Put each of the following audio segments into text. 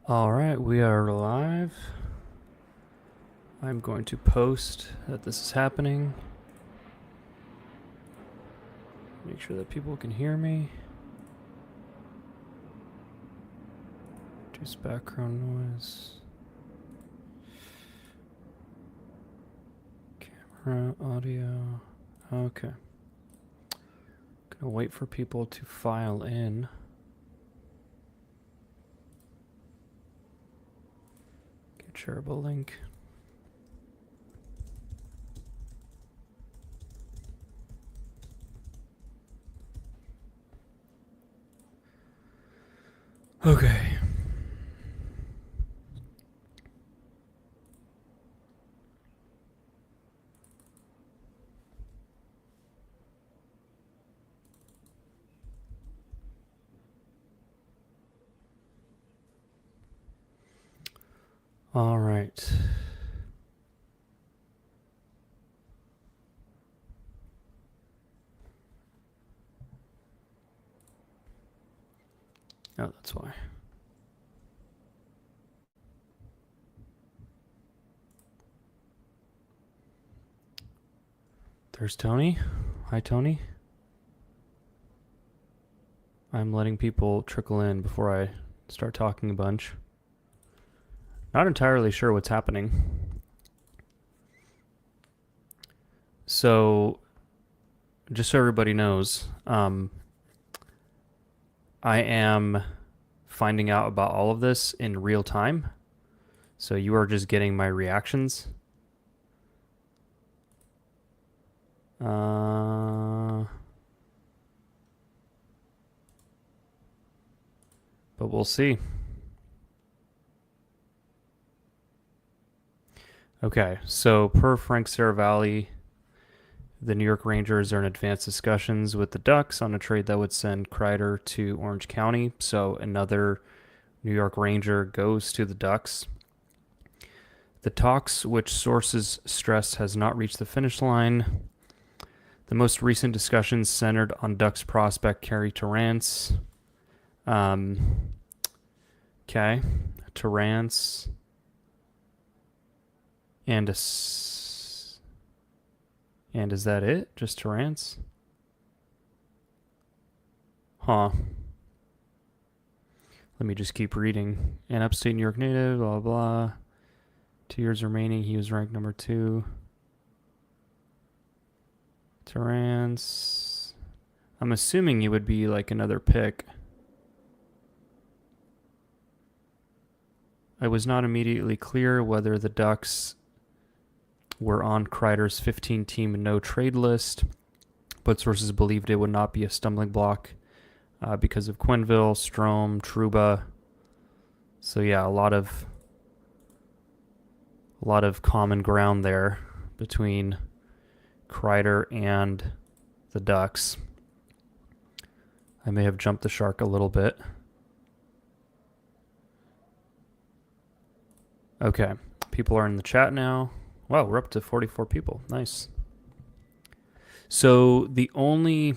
All right, we are live. I'm going to post that this is happening. Make sure that people can hear me. Reduce background noise. Camera, audio. Okay. Gonna wait for people to file in. Get shareable link. Okay. All right. Oh, that's why. There's Tony. Hi, Tony. I'm letting people trickle in before I start talking a bunch. Not entirely sure what's happening. So, just so everybody knows, I am finding out about all of this in real time. So you are just getting my reactions. But we'll see. Okay, so per Frank Saravalli, the New York Rangers are in advanced discussions with the Ducks on a trade that would send Kreider to Orange County. So another New York Ranger goes to the Ducks. The talks, which sources stress has not reached the finish line. The most recent discussions centered on Ducks prospect Carey Terrance. Okay, Terrance and is that it? Just Terrance? Huh. Let me just keep reading. An upstate New York native, blah, blah. 2 years remaining. He was ranked number 2. Terrance. I'm assuming he would be like another pick. I was not immediately clear whether the Ducks were on Kreider's 15-team no-trade list, but sources believed it would not be a stumbling block because of Quenneville, Strome, Trouba. So yeah, a lot of common ground there between Kreider and the Ducks. I may have jumped the shark a little bit. Okay, people are in the chat now. Wow, we're up to 44 people. Nice. So the only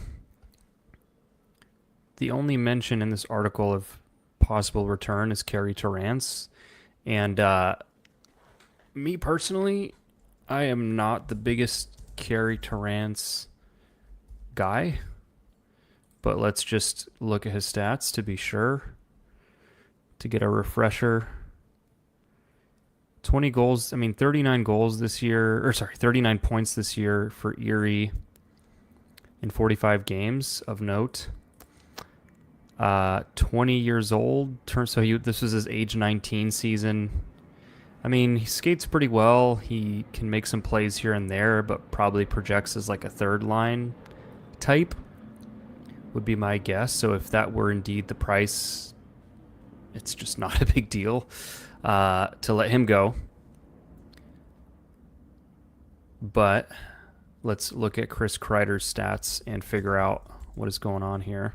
mention in this article of possible return is Carey Terrance, and me personally, I am not the biggest Carey Terrance guy, but let's just look at his stats to be sure, to get a refresher. 20 goals, 39 goals this year, 39 points this year for Erie in 45 games of note. 20 years old, this was his age 19 season. He skates pretty well. He can make some plays here and there, but probably projects as like a third line type, would be my guess. So if that were indeed the price, it's just not a big deal to let him go. But let's look at Chris Kreider's stats and figure out what is going on here.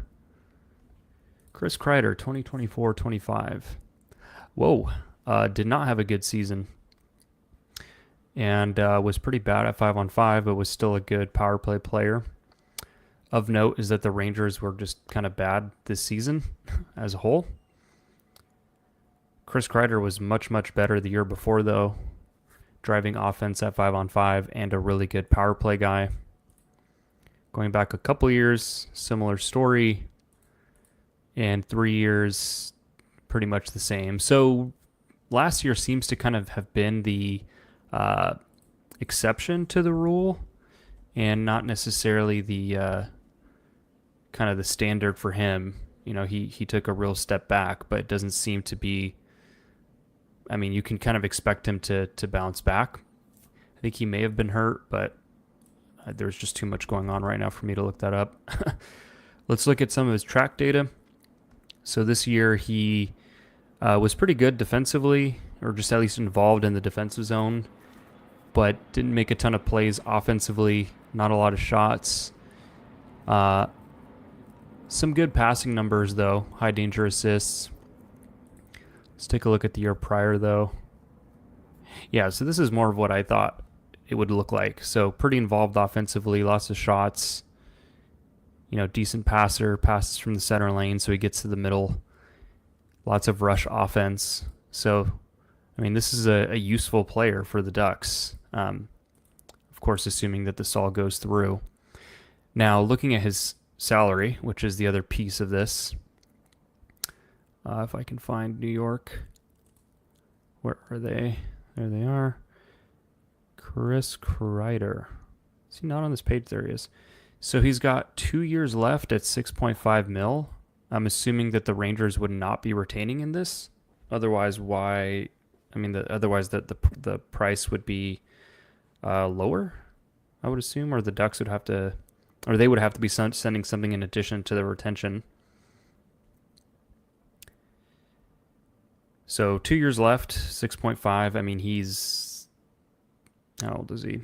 Chris Kreider, 2024-25. Whoa, did not have a good season. And was pretty bad at 5-on-5, but was still a good power play player. Of note is that the Rangers were just kind of bad this season as a whole. Chris Kreider was much, much better the year before, though, driving offense at 5-on-5 and a really good power play guy. Going back a couple years, similar story, and 3 years, pretty much the same. So last year seems to kind of have been the uh, exception to the rule and not necessarily the kind of the standard for him. He took a real step back, but it doesn't seem to be. I mean, you can kind of expect him to bounce back. I think he may have been hurt, but there's just too much going on right now for me to look that up. Let's look at some of his track data. So this year he was pretty good defensively, or just at least involved in the defensive zone, but didn't make a ton of plays offensively, not a lot of shots. Some good passing numbers, though, high danger assists. Let's take a look at the year prior, though. Yeah, so this is more of what I thought it would look like. So pretty involved offensively, lots of shots. Decent passer, passes from the center lane, so he gets to the middle. Lots of rush offense. So, I mean, this is a useful player for the Ducks. Of course, assuming that this all goes through. Now, looking at his salary, which is the other piece of this. If I can find New York. Where are they? There they are. Chris Kreider. Is he not on this page? There he is. So he's got 2 years left at 6.5 mil. I'm assuming that the Rangers would not be retaining in this. Otherwise, why? I mean, otherwise that the price would be lower, I would assume, or the Ducks would have to, or they would have to be sending something in addition to the retention. So 2 years left, 6.5. I mean, how old is he?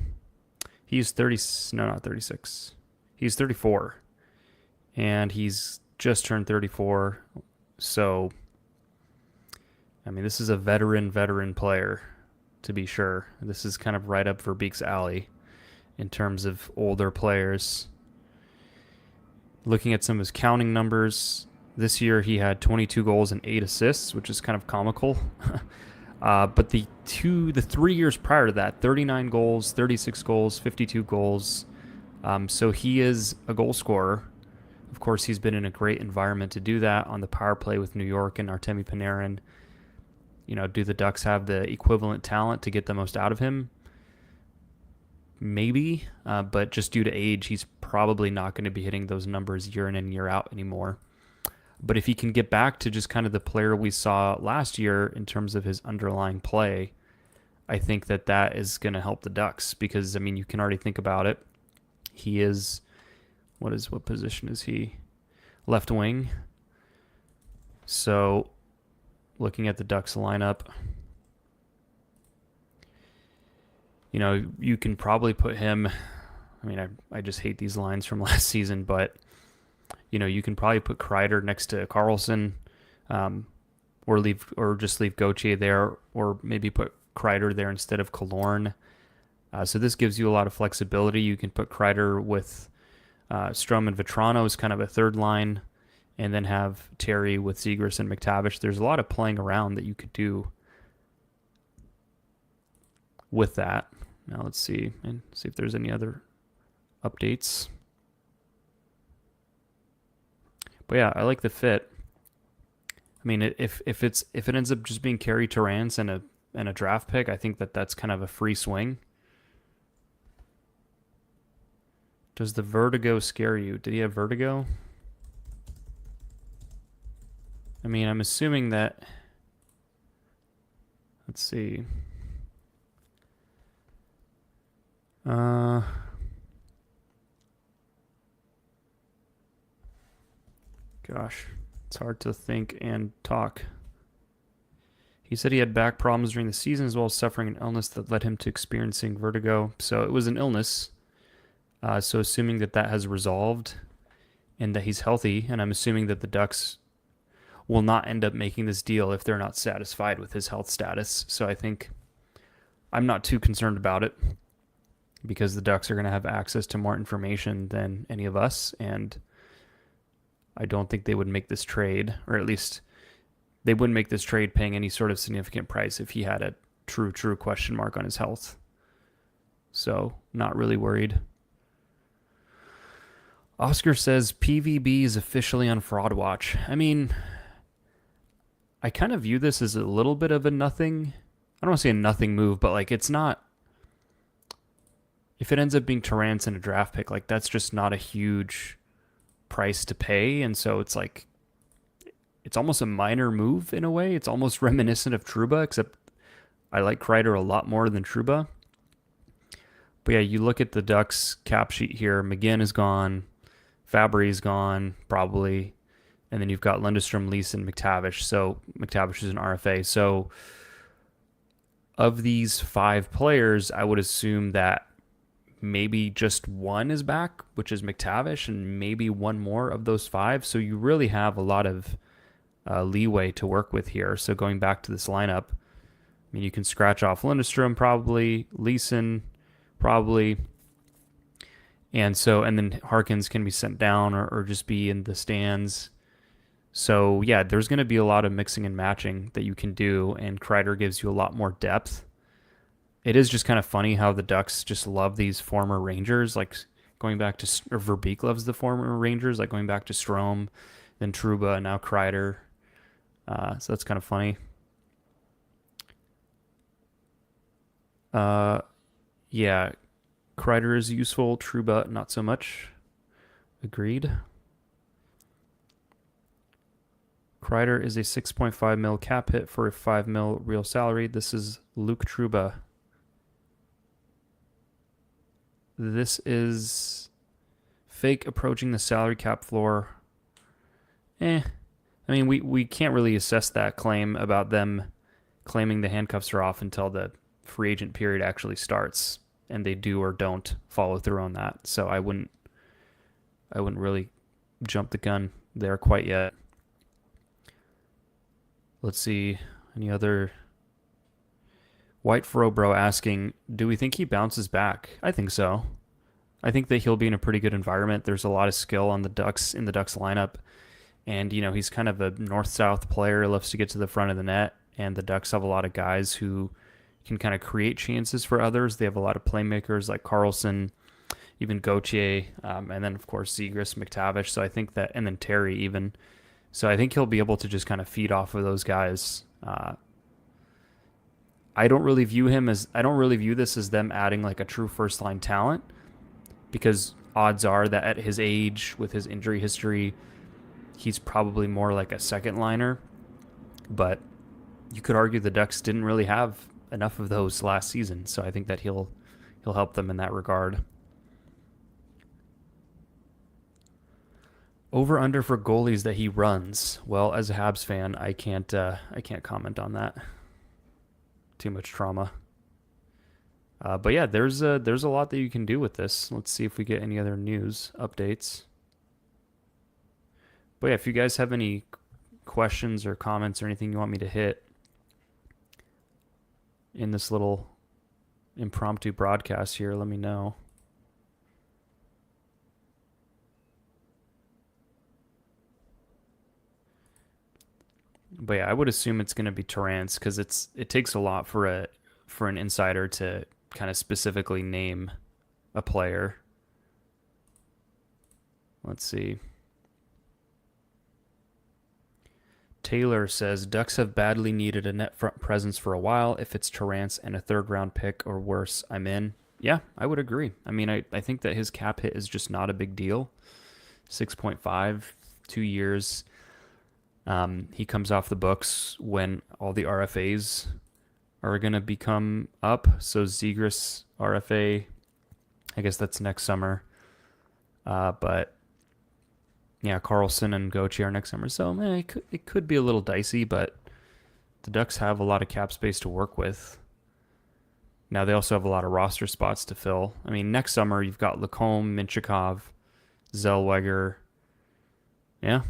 He's 30. No, not 36. He's 34, and he's just turned 34. So, I mean, this is a veteran player, to be sure. This is kind of right up Verbeek's alley in terms of older players. Looking at some of his counting numbers, this year he had 22 goals and 8 assists, which is kind of comical. But the 3 years prior to that, 39 goals, 36 goals, 52 goals. So he is a goal scorer. Of course, he's been in a great environment to do that on the power play with New York and Artemi Panarin. Do the Ducks have the equivalent talent to get the most out of him? Maybe, but just due to age, he's probably not going to be hitting those numbers year in and year out anymore. But if he can get back to just kind of the player we saw last year in terms of his underlying play, I think that is going to help the Ducks because, I mean, you can already think about it. He is, what position is he? Left wing. So, looking at the Ducks lineup, you can probably put him, I mean, I just hate these lines from last season, but, you can probably put Kreider next to Carlson, or just leave Gauthier there, or maybe put Kreider there instead of Killorn. So this gives you a lot of flexibility. You can put Kreider with Strom and Vetrano as kind of a third line, and then have Terry with Zegras and McTavish. There's a lot of playing around that you could do with that. Now let's see if there's any other updates. But yeah, I like the fit. I mean, if it ends up just being Carey Terrance and a draft pick, I think that's kind of a free swing. Does the vertigo scare you? Did he have vertigo? I mean, I'm assuming that. Let's see. Gosh, it's hard to think and talk. He said he had back problems during the season as well as suffering an illness that led him to experiencing vertigo. So it was an illness. So assuming that has resolved and that he's healthy, and I'm assuming that the Ducks will not end up making this deal if they're not satisfied with his health status. So I think I'm not too concerned about it because the Ducks are going to have access to more information than any of us, and I don't think they would make this trade, or at least they wouldn't make this trade paying any sort of significant price if he had a true question mark on his health. So not really worried. Oscar says PVB is officially on fraud watch. I mean, I kind of view this as a little bit of a nothing. I don't want to say a nothing move, but like it's not. If it ends up being Terrence and a draft pick, like that's just not a huge price to pay, and so it's like it's almost a minor move in a way. It's almost reminiscent of Trouba, except I like Kreider a lot more than Trouba. But yeah, you look at the Ducks cap sheet here. McGinn is gone. Fabry's gone, probably. And then you've got Lundestrom, Leeson, McTavish. So McTavish is an RFA. So of these 5 players, I would assume that maybe just one is back, which is McTavish, and maybe one more of those 5. So you really have a lot of leeway to work with here. So going back to this lineup, I mean, you can scratch off Lundestrom probably, Leeson probably, and then Harkins can be sent down or just be in the stands. So yeah, there's going to be a lot of mixing and matching that you can do, and Kreider gives you a lot more depth. It is just kind of funny how the Ducks just love these former Rangers, like going back to, or Verbeek loves the former Rangers, like going back to Strome, then Trouba, and now Kreider. So that's kind of funny. Yeah, Kreider is useful, Trouba not so much. Agreed. Kreider is a 6.5 mil cap hit for a 5 mil real salary. This is Luke Trouba. This is fake approaching the salary cap floor. I mean, we can't really assess that claim about them claiming the handcuffs are off until the free agent period actually starts, and they do or don't follow through on that. So I wouldn't really jump the gun there quite yet. Let's see, any other. White Frobro asking, do we think he bounces back? I think so. I think that he'll be in a pretty good environment. There's a lot of skill on the Ducks in the Ducks lineup, and he's kind of a north-south player, loves to get to the front of the net, and the Ducks have a lot of guys who can kind of create chances for others. They have a lot of playmakers like Carlson, even Gauthier, and then of course Zegras, McTavish. So I think that, and then Terry even. So I think he'll be able to just kind of feed off of those guys. I don't really view this as them adding like a true first line talent, because odds are that at his age, with his injury history, he's probably more like a second liner. But you could argue the Ducks didn't really have enough of those last season, so I think that he'll help them in that regard. Over under for goalies that he runs. Well, as a Habs fan, I can't comment on that. Too much trauma. But yeah, there's a lot that you can do with this. Let's see if we get any other news updates. But yeah, if you guys have any questions or comments or anything you want me to hit in this little impromptu broadcast here, let me know. But yeah, I would assume it's going to be Terrence, because it takes a lot for an insider to kind of specifically name a player. Let's see. Taylor says, Ducks have badly needed a net front presence for a while. If it's Terrence and a 3rd round pick or worse, I'm in. Yeah, I would agree. I mean, I think that his cap hit is just not a big deal. 6.5, 2 years. He comes off the books when all the RFAs are going to become up. So Zegras RFA, I guess that's next summer. But yeah, Carlson and Gauthier next summer. So it could be a little dicey, but the Ducks have a lot of cap space to work with. Now they also have a lot of roster spots to fill. I mean, next summer you've got Lacombe, Minchikov, Zellweger. Yeah.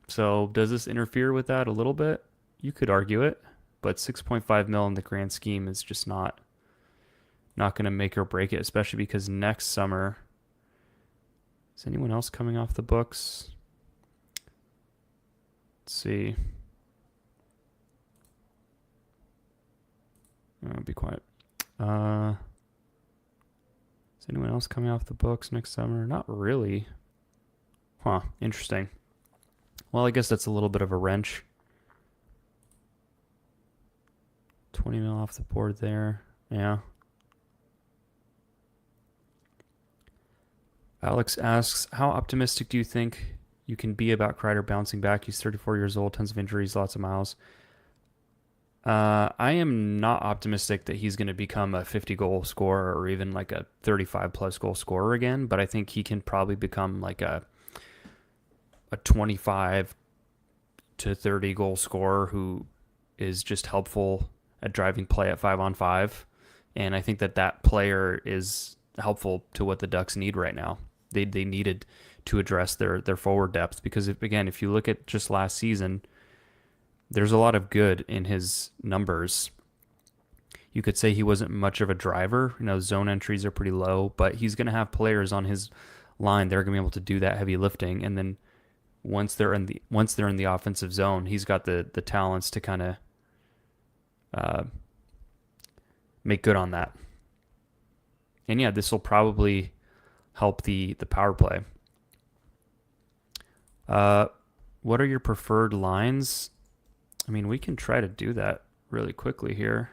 So does this interfere with that a little bit? You could argue it, but 6.5 mil in the grand scheme is just not going to make or break it, especially because next summer, is anyone else coming off the books? Let's see. Be quiet. Is anyone else coming off the books next summer? Not really. Huh, interesting. Well, I guess that's a little bit of a wrench. 20 mil off the board there. Yeah. Alex asks, how optimistic do you think you can be about Kreider bouncing back? He's 34 years old, tons of injuries, lots of miles. I am not optimistic that he's going to become a 50 goal scorer or even like a 35 plus goal scorer again, but I think he can probably become like a 25 to 30 goal scorer who is just helpful at driving play at 5-on-5. And I think that player is helpful to what the Ducks need right now. They needed to address their forward depth because, if you look at just last season, there's a lot of good in his numbers. You could say he wasn't much of a driver. Zone entries are pretty low, but he's going to have players on his line. They're going to be able to do that heavy lifting. And then once they're in the offensive zone, he's got the talents to kind of make good on that. And yeah, this will probably help the power play. What are your preferred lines? I mean, we can try to do that really quickly here.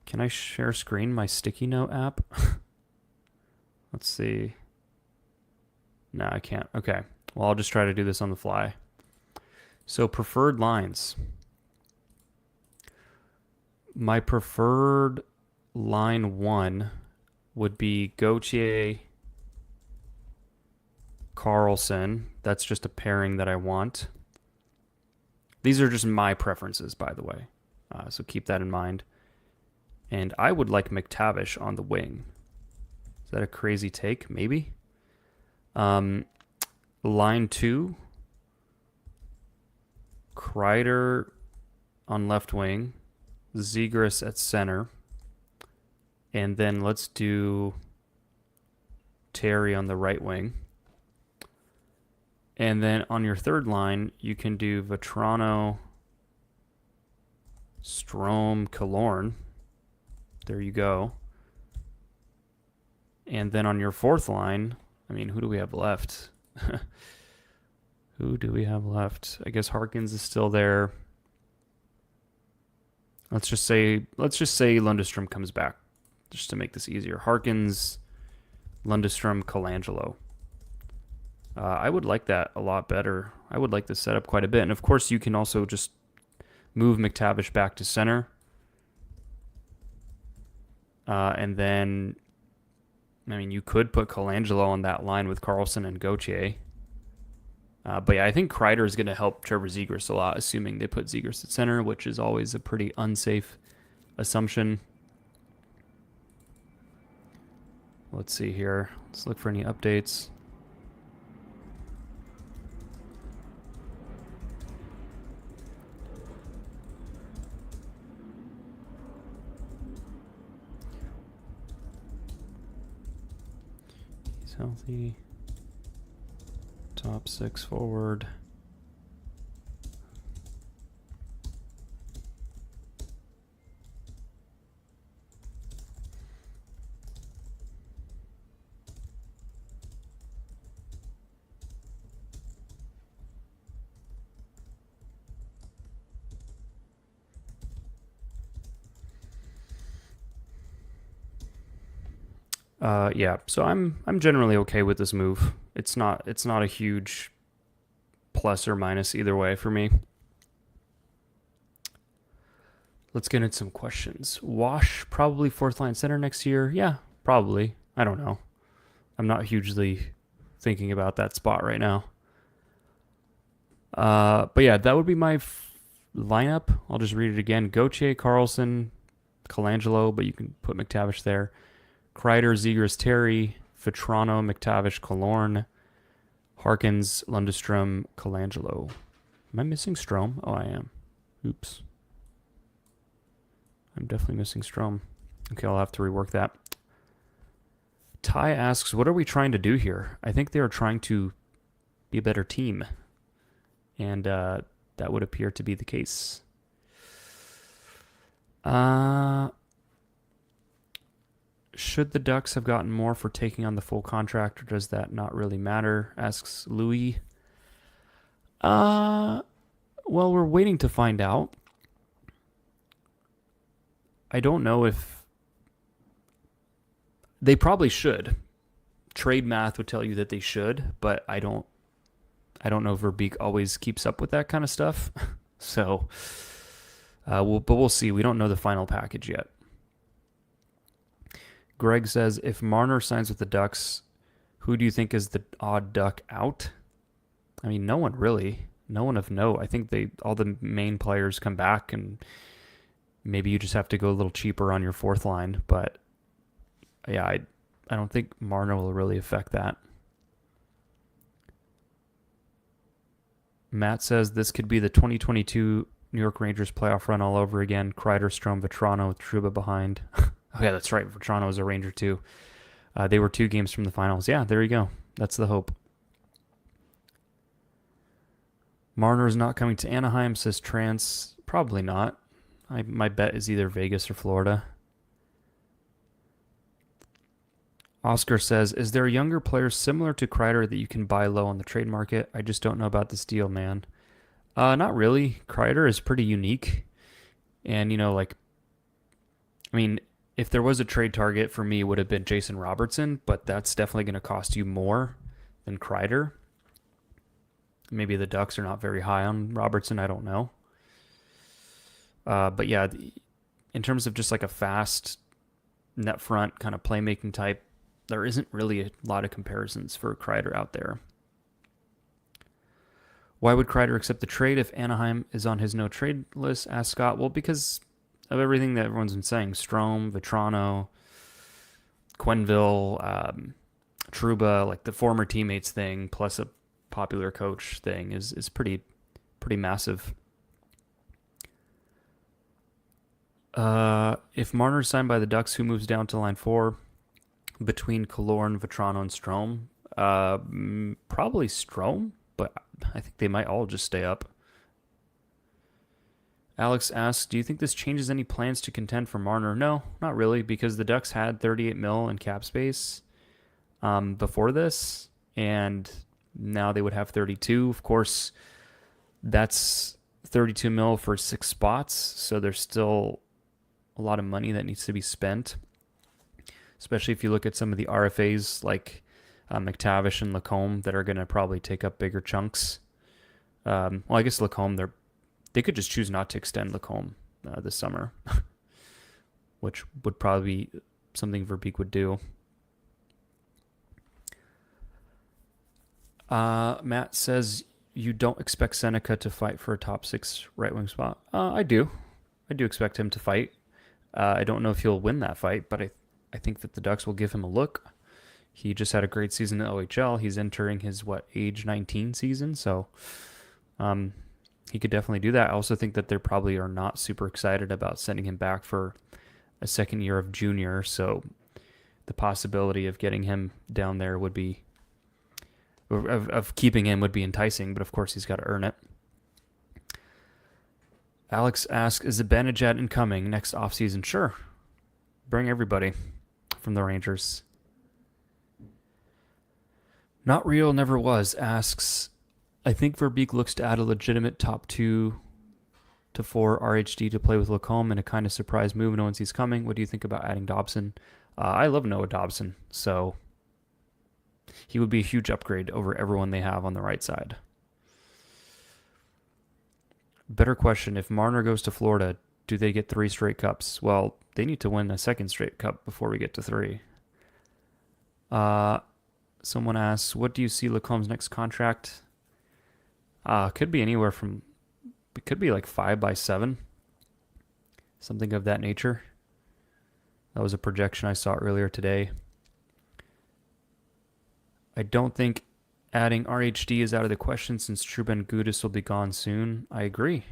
Can I share screen my sticky note app? Let's see. No, I can't. Okay. Well, I'll just try to do this on the fly. So preferred lines. My preferred line 1 would be Gauthier, Carlson. That's just a pairing that I want. These are just my preferences, by the way. So keep that in mind. And I would like McTavish on the wing. Is that a crazy take? Maybe. Line 2, Kreider on left wing, Zegras at center, and then let's do Terry on the right wing. And then on your third line, you can do Vetrano, Strome, Killorn. There you go. And then on your fourth line, I mean, who do we have left? Who do we have left? I guess Harkins is still there. Let's just say Lundestrom comes back, just to make this easier. Harkins, Lundestrom, Colangelo. I would like that a lot better. I would like this setup quite a bit. And of course, you can also just move McTavish back to center. And then, I mean, you could put Colangelo on that line with Carlson and Gauthier. But yeah, I think Kreider is going to help Trevor Zegras a lot, assuming they put Zegras at center, which is always a pretty unsafe assumption. Let's see here. Let's look for any updates. He's healthy. Top 6 forward. Yeah, so I'm generally okay with this move. It's not a huge plus or minus either way for me. Let's get into some questions. Wash probably fourth line center next year. Yeah, probably. I don't know. I'm not hugely thinking about that spot right now. But yeah, that would be my lineup. I'll just read it again. Gauthier, Carlson, Colangelo, but you can put McTavish there. Kreider, Zegras, Terry, Vetrano, McTavish, Killorn, Harkins, Lundestrom, Colangelo. Am I missing Strome? Oh, I am. Oops. I'm definitely missing Strome. Okay, I'll have to rework that. Ty asks, what are we trying to do here? I think they are trying to be a better team. And that would appear to be the case. Uh, should the Ducks have gotten more for taking on the full contract, or does that not really matter? Asks Louis. Uh, well, we're waiting to find out. I don't know if they probably should. Trade math would tell you that they should, but I don't know if Verbeek always keeps up with that kind of stuff. So, but we'll see. We don't know the final package yet. Greg says, if Marner signs with the Ducks, who do you think is the odd duck out? I mean, no one really. No one of note. I think all the main players come back, and maybe you just have to go a little cheaper on your fourth line. But yeah, I don't think Marner will really affect that. Matt says this could be the 2022 New York Rangers playoff run all over again. Kreider, Strome, Vetrano with Trouba behind. Oh yeah, that's right. Vetrano was a Ranger too. They were 2 games from the finals. Yeah, there you go. That's the hope. Marner is not coming to Anaheim, says Trance. Probably not. My bet is either Vegas or Florida. Oscar says, is there a younger player similar to Kreider that you can buy low on the trade market? I just don't know about this deal, man. Not really. Kreider is pretty unique. And, I mean, if there was a trade target for me, it would have been Jason Robertson, but that's definitely going to cost you more than Kreider. Maybe the Ducks are not very high on Robertson. I don't know. But yeah, in terms of just like a fast net front kind of playmaking type, there isn't really a lot of comparisons for Kreider out there. Why would Kreider accept the trade if Anaheim is on his no trade list? Asked Scott. Well, because of everything that everyone's been saying. Strome, Vetrano, Quenneville, Trouba, like the former teammates thing, plus a popular coach thing is pretty massive. If Marner's signed by the Ducks, who moves down to line 4 between Killorn, Vetrano, and Strome? Probably Strome, but I think they might all just stay up. Alex asks, do you think this changes any plans to contend for Marner? No, not really, because the Ducks had 38 mil in cap space before this, and now they would have 32. Of course, that's 32 mil for 6 spots, so there's still a lot of money that needs to be spent, especially if you look at some of the RFAs like McTavish and Lacombe that are going to probably take up bigger chunks. Well, I guess Lacombe, they could just choose not to extend Lacombe this summer, which would probably be something Verbeek would do. Matt says you don't expect Seneca to fight for a top 6 right wing spot. I do. I do expect him to fight. I don't know if he'll win that fight, but I think that the Ducks will give him a look. He just had a great season in OHL. He's entering his, age 19 season, so he could definitely do that. I also think that they probably are not super excited about sending him back for a second year of junior, so the possibility of getting him down there would be, of keeping him would be enticing, but of course he's got to earn it. Alex asks, is Zibanejad incoming next offseason? Sure. Bring everybody from the Rangers. Not real, never was, asks, I think Verbeek looks to add a legitimate top 2 to 4 RHD to play with Lacombe in a kind of surprise move. No one sees coming. What do you think about adding Dobson? I love Noah Dobson, so he would be a huge upgrade over everyone they have on the right side. Better question, if Marner goes to Florida, do they get 3 straight cups? Well, they need to win a second straight cup before we get to 3. Someone asks, what do you see Lacombe's next contract? Could be anywhere from, it could be like 5 by 7. Something of that nature. That was a projection I saw earlier today. I don't think adding RHD is out of the question since Trouba and Gudis will be gone soon. I agree.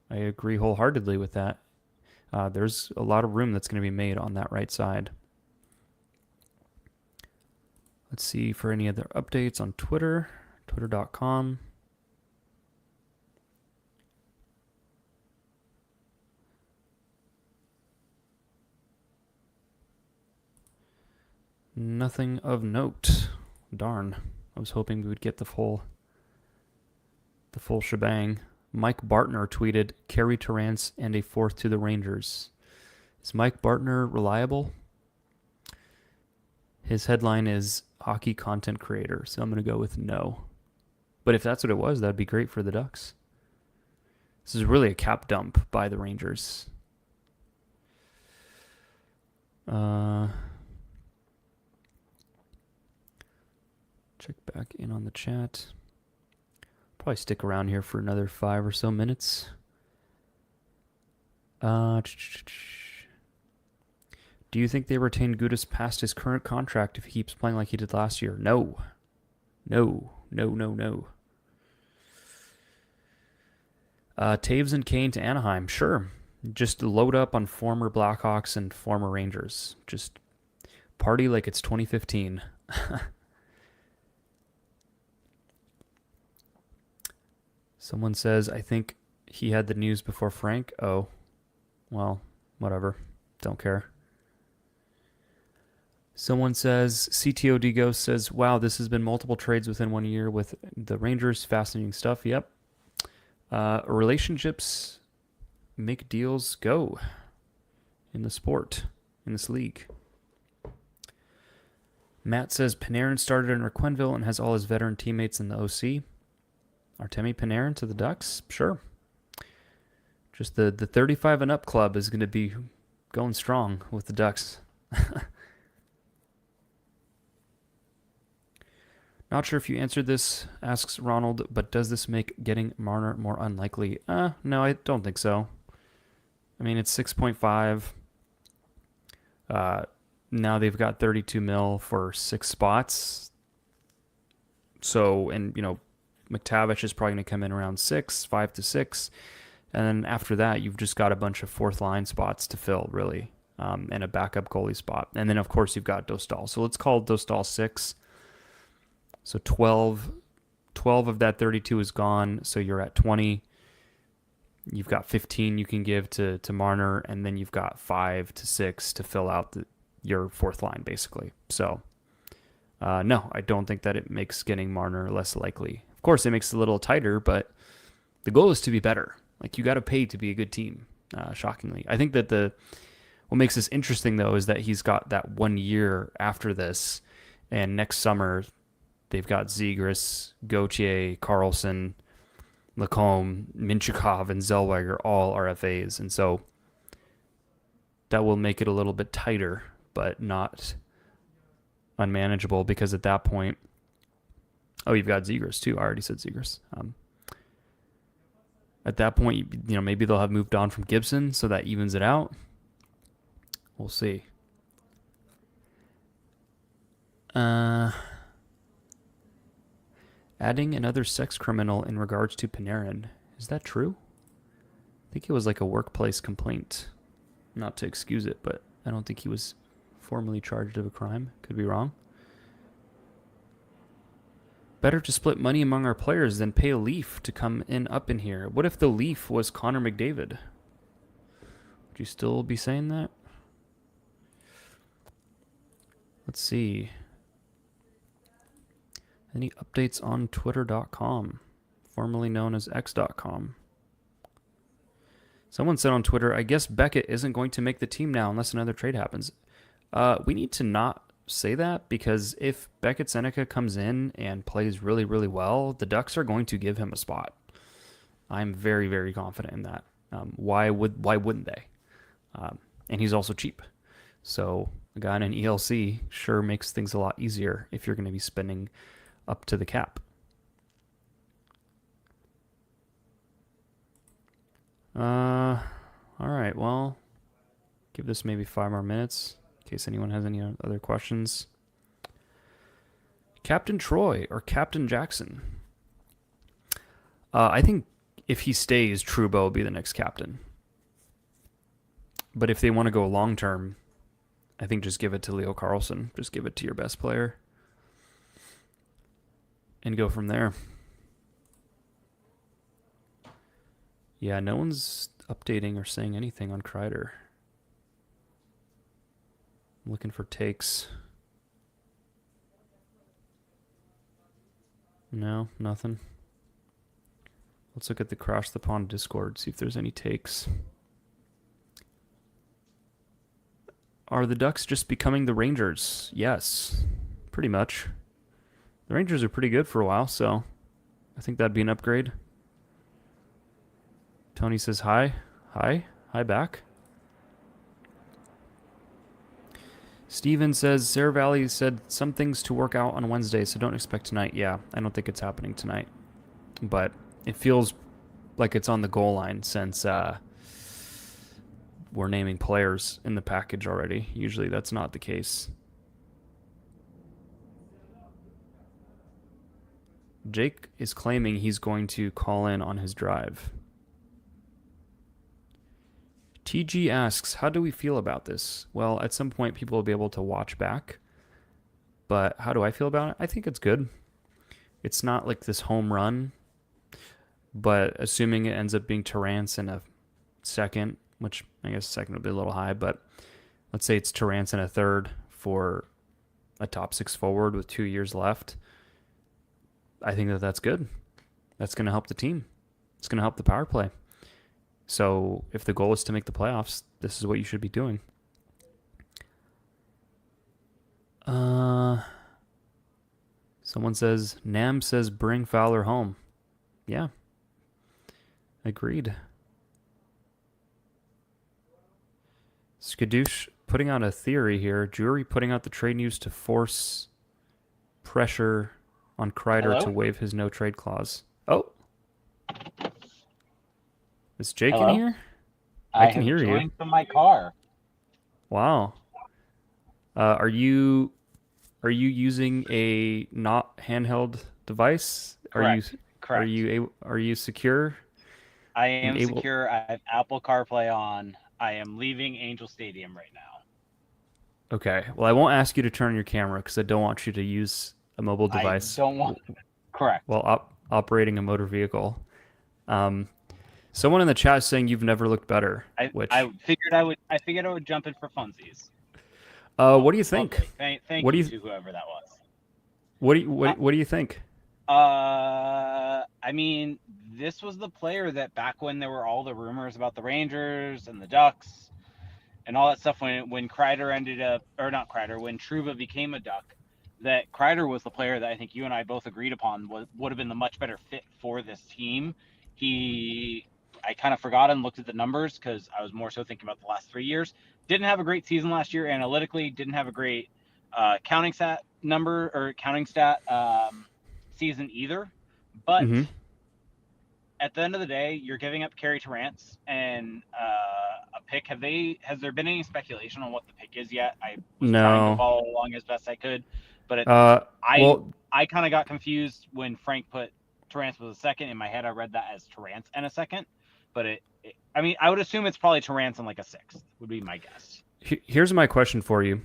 I agree wholeheartedly with that. There's a lot of room that's going to be made on that right side. Let's see for any other updates on Twitter, twitter.com. Nothing of note. Darn. I was hoping we would get the full shebang. Mike Bartner tweeted, Carey Terrance and a fourth to the Rangers. Is Mike Bartner reliable? His headline is hockey content creator, so I'm going to go with no. But if that's what it was, that'd be great for the Ducks. This is really a cap dump by the Rangers. Check back in on the chat. Probably stick around here for another 5 or so minutes. Do you think they retain Gudas past his current contract if he keeps playing like he did last year? No. No. Taves and Kane to Anaheim. Sure. Just load up on former Blackhawks and former Rangers. Just party like it's 2015. Someone says, I think he had the news before Frank. Oh, well, whatever. Don't care. Someone says, CTO Digo says, wow, this has been multiple trades within 1 year with the Rangers. Fascinating stuff. Yep. Relationships make deals go in the sport, in this league. Matt says, Panarin started in Requenville and has all his veteran teammates in the OC. Artemi Panarin to the Ducks? Sure. Just the 35 and up club is going to be going strong with the Ducks. Not sure if you answered this, asks Ronald, but does this make getting Marner more unlikely? No, I don't think so. I mean, it's 6.5. Now they've got 32 mil for 6 spots. So, and, you know, McTavish is probably going to come in around 5 to 6. And then after that, you've just got a bunch of fourth line spots to fill, really, and a backup goalie spot. And then, of course, you've got Dostal. So let's call Dostal 6. So 12 of that 32 is gone, so you're at 20. You've got 15 you can give to Marner, and then you've got 5 to 6 to fill out your fourth line, basically. So, no, I don't think that it makes getting Marner less likely. Of course, it makes it a little tighter, but the goal is to be better. Like, you got to pay to be a good team, shockingly. I think that what makes this interesting, though, is that he's got that 1 year after this, and next summer they've got Zegras, Gauthier, Carlson, Lacombe, Minchikov, and Zellweger all RFAs. And so that will make it a little bit tighter, but not unmanageable, because at that point, you've got Zegras too. I already said Zegras. At that point, you know, maybe they'll have moved on from Gibson, so that evens it out. We'll see. Adding another sex criminal in regards to Panarin. Is that true? I think it was like a workplace complaint. Not to excuse it, but I don't think he was formally charged of a crime. Could be wrong. Better to split money among our players than pay a Leaf to come up in here. What if the Leaf was Connor McDavid? Would you still be saying that? Let's see. Any updates on Twitter.com, formerly known as X.com? Someone said on Twitter, I guess Beckett isn't going to make the team now unless another trade happens. We need to not say that, because if Beckett Seneca comes in and plays really, really well, the Ducks are going to give him a spot. I'm very, very confident in that. Why wouldn't they? And he's also cheap. So a guy in an ELC sure makes things a lot easier if you're going to be spending up to the cap. All right, well, give this maybe 5 more minutes in case anyone has any other questions. Captain Troy or Captain Jackson? I think if he stays, Trouba will be the next captain. But if they want to go long term, I think just give it to Leo Carlson. Just give it to your best player and go from there. Yeah, no one's updating or saying anything on Kreider. I'm looking for takes. No, nothing. Let's look at the Crash the Pond Discord, see if there's any takes. Are the Ducks just becoming the Rangers? Yes, pretty much. The Rangers are pretty good for a while, so I think that'd be an upgrade. Tony says hi. Hi. Hi back. Steven says Sarah Valley said some things to work out on Wednesday, so don't expect tonight. Yeah, I don't think it's happening tonight. But it feels like it's on the goal line since we're naming players in the package already. Usually that's not the case. Jake is claiming he's going to call in on his drive. TG asks, how do we feel about this? Well, at some point people will be able to watch back. But how do I feel about it? I think it's good. It's not like this home run, but assuming it ends up being Terrance in a second, which I guess second would be a little high, but let's say it's Terrance in a third for a top six forward with 2 years left. I think that that's good. That's going to help the team. It's going to help the power play. So if the goal is to make the playoffs, this is what you should be doing. Someone says, Nam says bring Fowler home. Yeah. Agreed. Skadoosh putting out a theory here. Jury putting out the trade news to force pressure on Kreider to waive his no trade clause. Oh. Is Jake in here? I can hear you. I joined from my car. Wow. Are you using a not handheld device? Correct. Are you secure? I am secure. I have Apple CarPlay on. I am leaving Angel Stadium right now. Okay. Well, I won't ask you to turn your camera because I don't want you to use a mobile device. I don't want. Correct. While operating a motor vehicle. Someone in the chat is saying you've never looked better. I figured I would jump in for funsies. What do you think? Okay. Thank you to whoever that was. What do you think? I mean, this was the player that back when there were all the rumors about the Rangers and the Ducks and all that stuff when Kreider ended up, or not Kreider, when Trouba became a Duck, that Kreider was the player that I think you and I both agreed upon would have been the much better fit for this team. I kind of forgot and looked at the numbers because I was more so thinking about the last 3 years. Didn't have a great season last year analytically. Didn't have a great counting stat season either. But at the end of the day, you're giving up Kerry Terrance and a pick. Has there been any speculation on what the pick is yet? I was trying to follow along as best I could, but I kind of got confused when Frank put Terrance was a second. In my head, I read that as Terrance and a second. But I would assume it's probably Terrance and like a sixth would be my guess. Here's my question for you.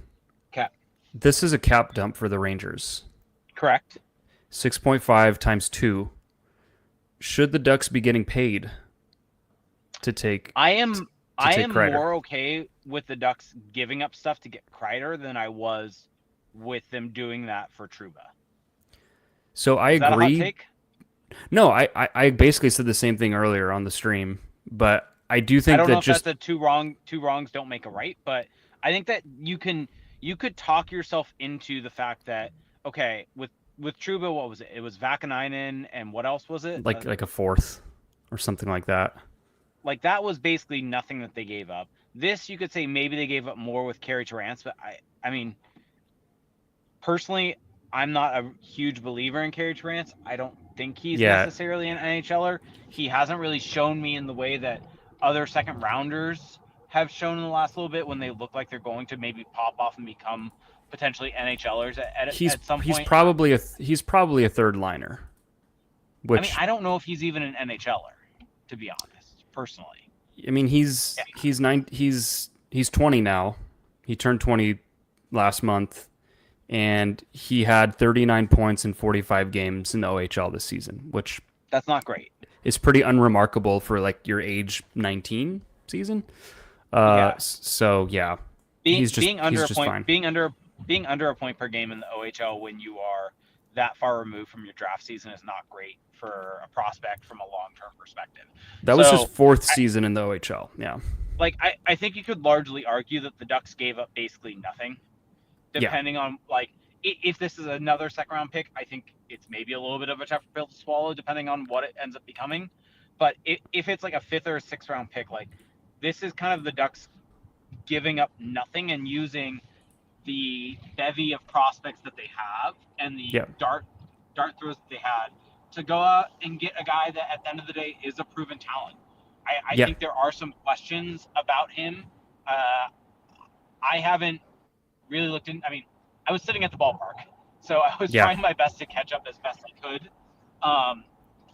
Cap. This is a cap dump for the Rangers. Correct. 6.5 times 2. Should the Ducks be getting paid to take? I am Kreider? More okay with the Ducks giving up stuff to get Kreider than I was with them doing that for Trouba. So I agree. Is that a hot take? No, I basically said the same thing earlier on the stream, but I do think I don't know if just that's two wrongs don't make a right, but I think that you could talk yourself into the fact that okay, with Trouba, what was it? It was Vakanainen and what else was it? Like a fourth or something like that. Like that was basically nothing that they gave up. This you could say maybe they gave up more with Kerry Terrance, but I mean personally I'm not a huge believer in Kerry Terrance. I don't think he's necessarily an NHLer. He hasn't really shown me in the way that other second rounders have shown in the last little bit when they look like they're going to maybe pop off and become potentially NHLers at some point. He's probably a third liner. Which I don't know if he's even an NHLer, to be honest, personally. I mean, he's 20 now. He turned 20 last month. And he had 39 points in 45 games in the OHL this season, which that's not great. It's pretty unremarkable for like your age 19 season. So yeah, being under a point per game in the OHL when you are that far removed from your draft season is not great for a prospect from a long-term perspective. That was his So, fourth I, season in the OHL. Yeah. I think you could largely argue that the Ducks gave up basically nothing, Yeah. depending on like if this is another second round pick. I think it's maybe a little bit of a tougher pill to swallow, depending on what it ends up becoming. But if it's like a fifth or a sixth round pick, like this is kind of the Ducks giving up nothing and using the bevy of prospects that they have and the Yeah. dart throws that they had to go out and get a guy that at the end of the day is a proven talent. I Yeah. think there are some questions about him. I haven't really looked in. I mean, I was sitting at the ballpark, so I was Yeah. trying my best to catch up as best I could. Um,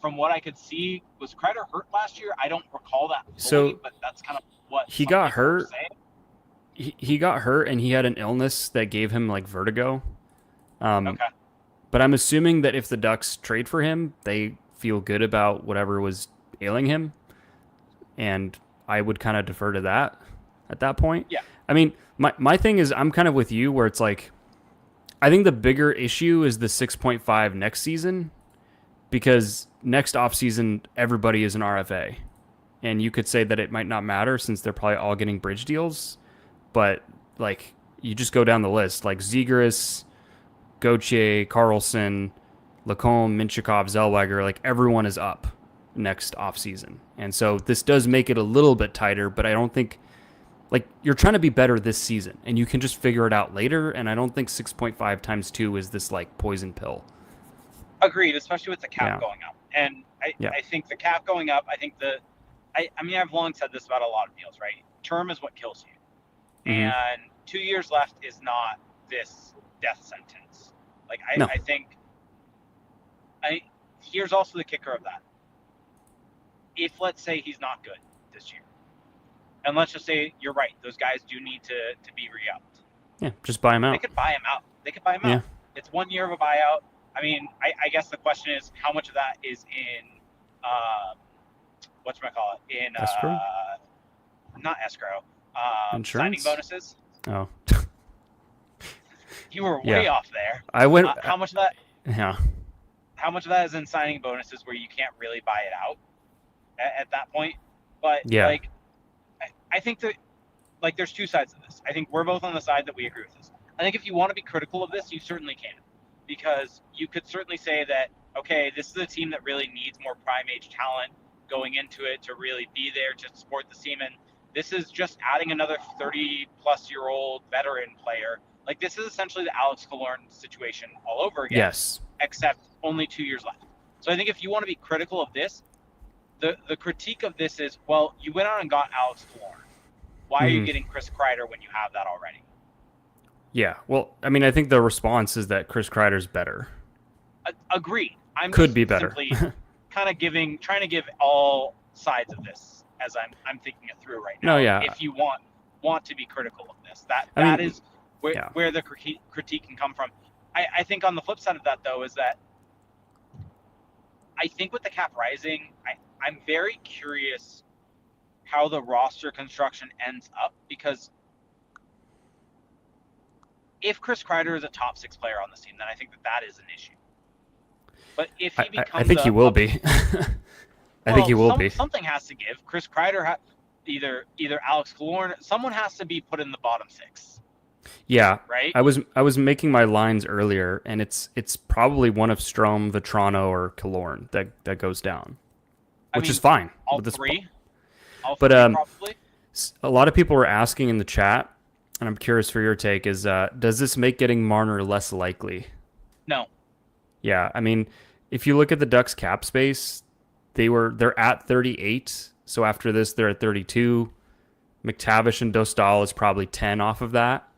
from what I could see, was Kreider hurt last year? I don't recall that fully, So but that's kind of what he some got people were hurt. saying. He got hurt and he had an illness that gave him like vertigo. Um, Okay. but I'm assuming that if the Ducks trade for him, they feel good about whatever was ailing him, and I would kind of defer to that at that point. Yeah. I mean, my thing is I'm kind of with you where it's like I think the bigger issue is the 6.5 next season because next offseason everybody is an RFA. And you could say that it might not matter since they're probably all getting bridge deals, but like you just go down the list like Zegras, Gauthier, Carlson, Lacombe, Minchikov, Zellweger, like everyone is up next offseason. And so this does make it a little bit tighter, but I don't think like you're trying to be better this season and you can just figure it out later. And I don't think 6.5 times 2 is this like poison pill. Agreed, especially with the cap Yeah. going up. And Yeah. I think the cap going up, I think I mean, I've long said this about a lot of deals, right? Term is what kills you. Mm-hmm. And 2 years left is not this death sentence. Like, No. I think, here's also the kicker of that. If, let's say, he's not good this year, and let's just say you're right, those guys do need to be re-upped. Yeah. Just buy him They out. could buy him out. They could buy him Yeah. out. It's 1 year of a buyout. I mean, I guess the question is how much of that is in, whatchamacallit, in, Escrow? not escrow, Insurance? signing bonuses. Oh. You were Yeah. way off there. I went. How much of that? Yeah. How much of that is in signing bonuses where you can't really buy it out at that point? But Yeah. like, I think that like there's two sides of this. I think we're both on the side that we agree with this. I think if you want to be critical of this, you certainly can, because you could certainly say that okay, this is a team that really needs more prime age talent going into it to really be there to support the team, and this is just adding another 30-plus-year-old veteran player. Like this is essentially the Alex Killorn situation all over again. Yes. Except only 2 years left. So I think if you want to be critical of this, the critique of this is, well, you went out and got Alex Killorn. Why are you getting Chris Kreider when you have that already? Yeah. Well, I mean, I think the response is that Chris Kreider's better. Agreed. I'm Could just be better. simply kind of trying to give all sides of this as I'm thinking it through right now. No, yeah. If you want to be critical of this, that is yeah. where the critique can come from. I think on the flip side of that, though, is that I think with the cap rising, I'm very curious how the roster construction ends up, because if Chris Kreider is a top 6 player on this team, then I think that is an issue. But if he becomes I think he will be. I think he will be. Something has to give. Chris Kreider, either Alex Killorn, someone has to be put in the bottom 6. Yeah. Right? I was making my lines earlier, and it's probably one of Strome, Vetrano, or Killorn that goes down, which is fine. All three? But probably? A lot of people were asking in the chat, and I'm curious for your take, is does this make getting Marner less likely? No. Yeah, I mean, if you look at the Ducks cap space, they're at 38, so after this they're at 32. McTavish and Dostal is probably 10 off of that.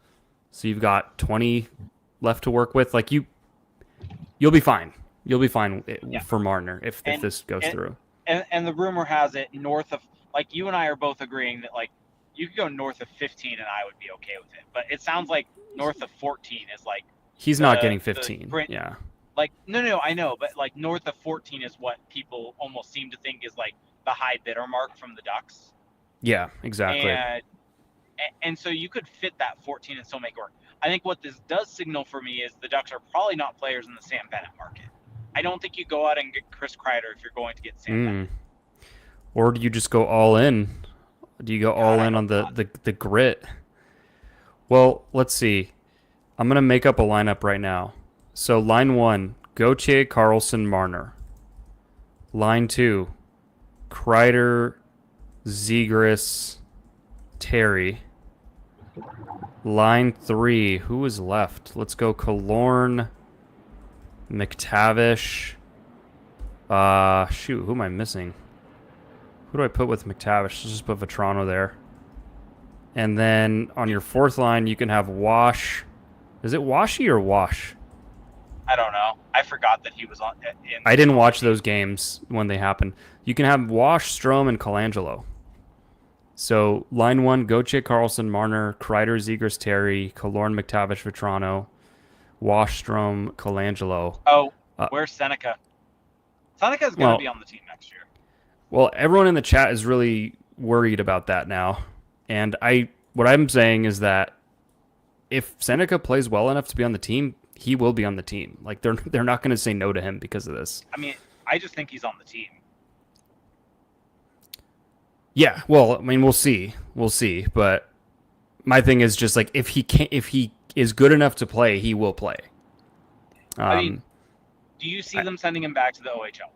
So you've got 20 left to work with. Like you'll be fine. You'll be fine for Marner if this goes through. And the rumor has it north of, like, you and I are both agreeing that like you could go north of 15 and I would be okay with it. But it sounds like north of 14 is like he's not getting 15. Yeah. Like no, I know, but like north of 14 is what people almost seem to think is like the high bidder mark from the Ducks. Yeah, exactly. And so you could fit that 14 and still make it work. I think what this does signal for me is the Ducks are probably not players in the Sam Bennett market. I don't think you go out and get Chris Kreider if you're going to get Sam Mm. Bennett. Or do you just go all in? Do you go God, all I in hope on not. the grit? Well, let's see. I'm gonna make up a lineup right now. So line one, Gauthier, Carlson, Marner. Line two, Kreider, Zegras, Terry. Line three, who is left? Let's go Killorn, McTavish. Shoot, who am I missing? Who do I put with McTavish? Let's just put Vetrano there. And then on your fourth line, you can have Wash. Is it Washy or Wash? I don't know. I forgot that he was I didn't on the watch team. those games when they happened. You can have Wash, Strom, and Colangelo. So line one, Gauthier, Carlson, Marner, Kreider, Zegras, Terry, Killorn, McTavish, Vetrano, Wash, Strom, Colangelo. Oh, Uh, where's Seneca? Seneca's going to be well, on the team next year. well, everyone in the chat is really worried about that now, and what I'm saying is that if Seneca plays well enough to be on the team, he will be on the team. Like they're not going to say no to him because of this. I mean, I just think he's on the team. Yeah, well, I mean, we'll see. But my thing is just like if he is good enough to play, he will play. I mean, Um, do you see I, them sending him back to the OHL?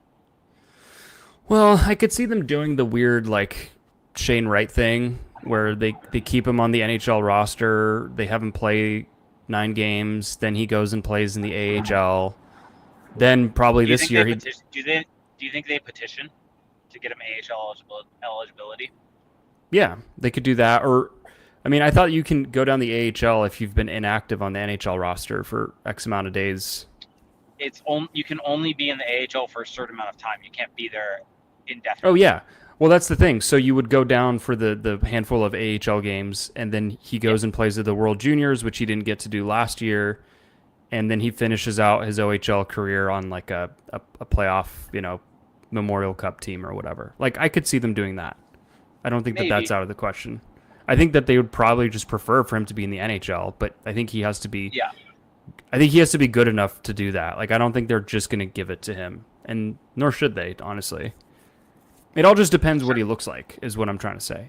well, I could see them doing the weird like Shane Wright thing where they keep him on the NHL roster, they have him play 9 games, then he goes and plays in the AHL. Then probably Do you this think they year he petition? Do you think they petition to get him AHL eligibility? yeah, they could do that. Or, I mean, I thought you can go down the AHL if you've been inactive on the NHL roster for X amount of days. You can only be in the AHL for a certain amount of time. You can't be there Oh, indefinitely. yeah. Well, that's the thing. So you would go down for the handful of AHL games, and then he Yeah. goes and plays at the World Juniors, which he didn't get to do last year. And then he finishes out his OHL career on like a playoff, Memorial Cup team or whatever. Like, I could see them doing that. I don't think that that's Maybe. out of the question. I think that they would probably just prefer for him to be in the NHL, but I think he has to be. Yeah. I think he has to be good enough to do that. Like I don't think they're just gonna give it to him, and nor should they. Honestly, it all just depends what Sure. he looks like, is what I'm trying to say.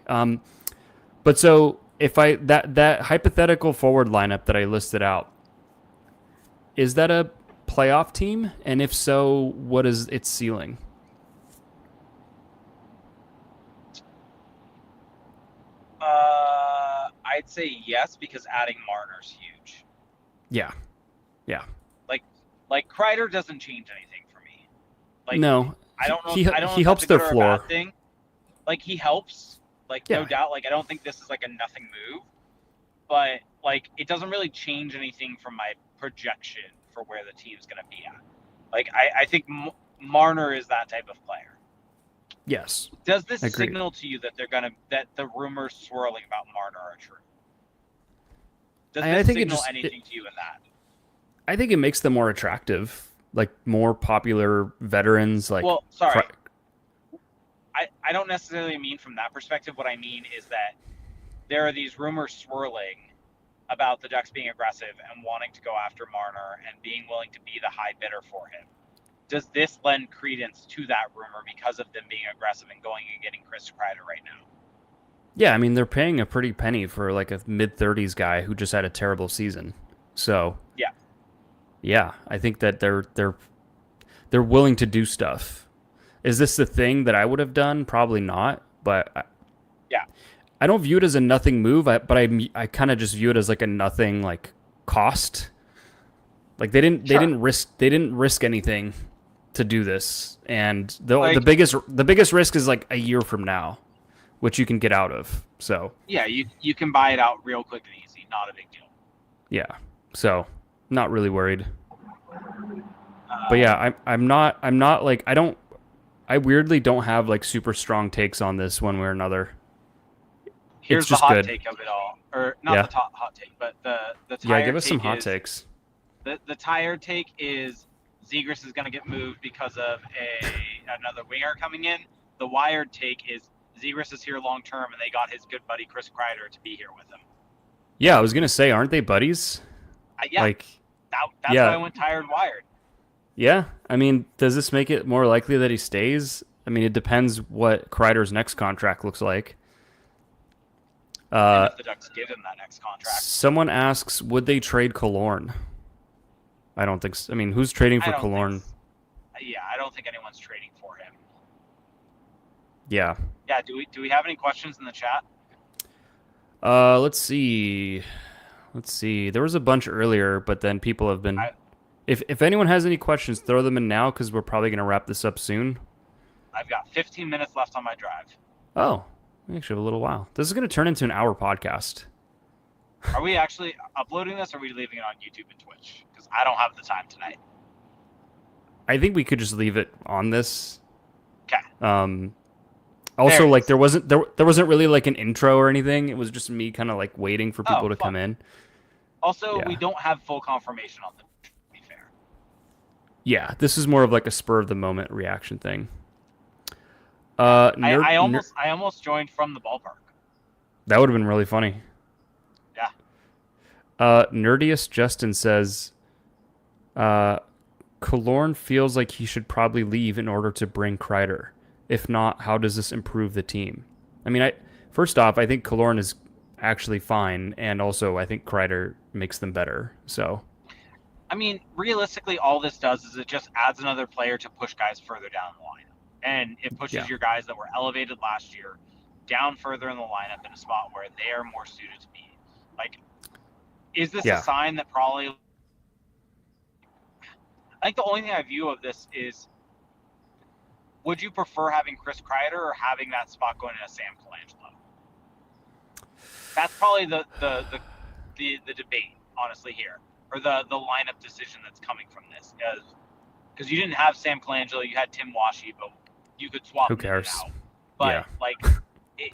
But so if I that hypothetical forward lineup that I listed out, is that a playoff team? And if so, what is its ceiling? I'd say yes because adding Marner's huge. Yeah, yeah. Like, Kreider doesn't change anything for me. Like, No, I don't know. he I don't know he if that's helps a their good or a floor. bad thing. Like, he helps. Like, no Yeah, doubt. Like, I don't think this is like a nothing move, but like, it doesn't really change anything from my projection for where the team's going to be at. Like, I think Marner is that type of player. yes, Does this agreed. signal to you that that the rumors swirling about Marner are true? Does I this think it signal just anything to you in that? I think it makes them more attractive, like more popular veterans. Like, Well, sorry, I don't necessarily mean from that perspective. What I mean is that there are these rumors swirling about the Ducks being aggressive and wanting to go after Marner and being willing to be the high bidder for him. Does this lend credence to that rumor because of them being aggressive and going and getting Chris Kreider right now? yeah, I mean they're paying a pretty penny for like a mid-30s guy who just had a terrible season. So Yeah. yeah, I think that they're willing to do stuff. Is this the thing that I would have done? Probably not, but Yeah. I don't view it as a nothing move. But I kind of just view it as like a nothing like cost. Like they Sure. didn't risk anything to do this, and the Like, biggest risk is like a year from now, which you can get out of. So yeah, you can buy it out real quick and easy. Not a big deal. yeah, so not really worried. But Um, yeah, I'm not like I weirdly don't have like super strong takes on this one way or another. It's Here's the just hot good. take of it all, or not Yeah, the top hot take, but the yeah. Give tired us some take hot is takes. the tired take is Zegras is going to get moved because of another winger coming in. The wired take is Zegras is here long term, and they got his good buddy Chris Kreider to be here with him. Yeah, I was gonna say, aren't they buddies? Yeah, Like, that's why yeah, I went tired wired. yeah. I mean, does this make it more likely that he stays? I mean, it depends what Kreider's next contract looks like. And Uh, if the Ducks give him that next contract, Someone asks, would they trade Killorn? I don't think so. I mean, who's trading I for don't think. Killorn? Yeah, I don't think anyone's trading for him. Yeah. Yeah, do we have any questions in the chat? Let's see. Let's see. There was a bunch earlier, but then people have been. I If anyone has any questions, throw them in now because we're probably gonna wrap this up soon. I've got 15 minutes left on my drive. Oh, we actually have a little while. This is gonna turn into an hour podcast. Are we actually uploading this, or are we leaving it on YouTube and Twitch? Because I don't have the time tonight. I think we could just leave it on this. Okay. Also, There it like is. there wasn't really like an intro or anything. It was just me kind of like waiting for Oh, people to come fun. in. Also, we Yeah. don't have full confirmation on the. To be fair. Yeah, this is more of like a spur of the moment reaction thing. Yeah. Nerd, I almost joined from the ballpark. that would have been really funny. Yeah. Nerdiest Justin says, uh, Killorn feels like he should probably leave in order to bring Kreider. If not, how does this improve the team? I mean, first off, I think Killorn is actually fine, and also I think Kreider makes them better. So I mean, realistically, all this does is it just adds another player to push guys further down the lineup. And it pushes yeah, your guys that were elevated last year down further in the lineup in a spot where they are more suited to be. Like, is this a yeah, sign that probably. I think the only thing I view of this is would you prefer having Chris Kreider or having that spot going to Sam Colangelo? That's probably the debate, honestly, here. Or the lineup decision that's coming from this. Because you didn't have Sam Colangelo, you had Tim Washy, but you could swap who them in and cares? out. Yeah, But like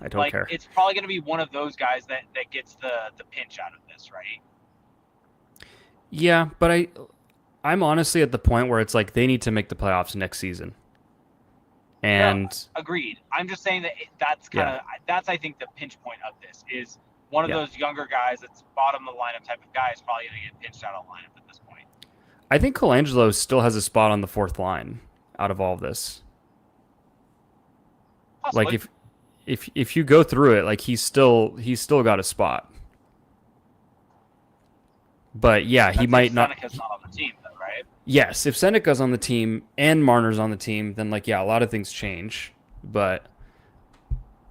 I don't care. it's probably going to be one of those guys that gets the pinch out of this, right? Yeah, but I'm honestly at the point where it's like they need to make the playoffs next season. No, And agreed. I'm just saying that that's kind yeah, of that's I think the pinch point of this is one of yeah. those younger guys that's bottom of the lineup type of guy is probably going to get pinched out of the lineup at this point. I think Colangelo still has a spot on the fourth line out of all of this. Like Possibly. if you go through it, like he's still got a spot. But yeah, he That's if might not. Seneca's not on the team, though, right? Yes, if Seneca's on the team and Marner's on the team, then like yeah, a lot of things change. But